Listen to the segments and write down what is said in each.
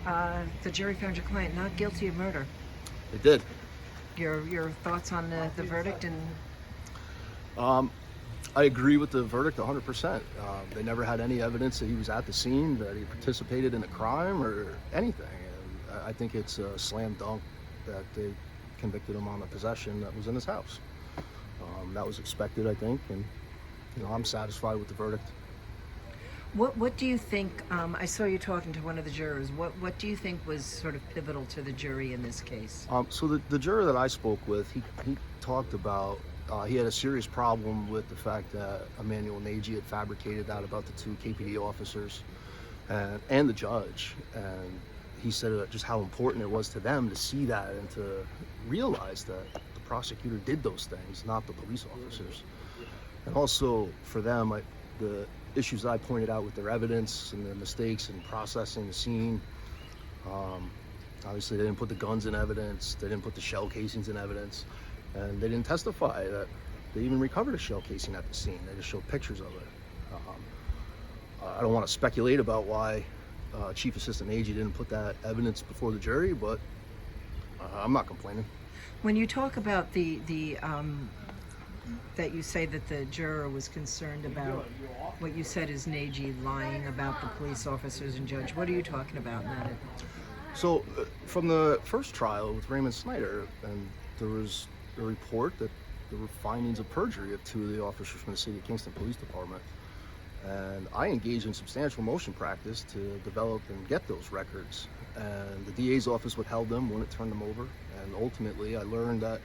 The jury found your client not guilty of murder. It did. Your thoughts on the verdict? And I agree with the verdict 100%. They never had any evidence that he was at the scene, that he participated in a crime or anything. And I think it's a slam dunk that they convicted him on a possession that was in his house. That was expected, I think, and I'm satisfied with the verdict. what do you think? I saw you talking to one of the jurors. What do you think was sort of pivotal to the jury in this case? So the juror that I spoke with, he talked about he had a serious problem with the fact that Emmanuel Nagy had fabricated that about the two KPD officers and the judge. And he said just how important it was to them to see that and to realize that the prosecutor did those things, not the police officers. And also for them, the issues that I pointed out with their evidence and the mistakes in processing the scene. Obviously, they didn't put the guns in evidence. They didn't put the shell casings in evidence. And they didn't testify that they even recovered a shell casing at the scene. They just showed pictures of it. I don't want to speculate about why Chief Assistant Nagy didn't put that evidence before the jury, but I'm not complaining. When you talk about the that you say that the juror was concerned about what you said is Nagy lying about the police officers and judge, what are you talking about in that? So from the first trial with Raymond Snyder, and there was a report that there were findings of perjury of two of the officers from the City of Kingston Police Department. And I engaged in substantial motion practice to develop and get those records. And the DA's office withheld them, wouldn't turn them over. And ultimately, I learned that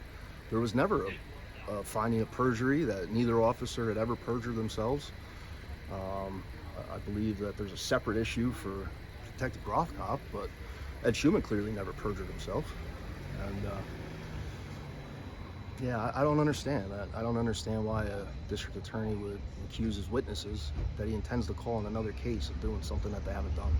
there was never a finding of perjury, that neither officer had ever perjured themselves. I believe that there's a separate issue for Detective Grothkopf, but Ed Schumann clearly never perjured himself. And yeah, I don't understand that. I don't understand why a district attorney would accuse his witnesses that he intends to call in another case of doing something that they haven't done.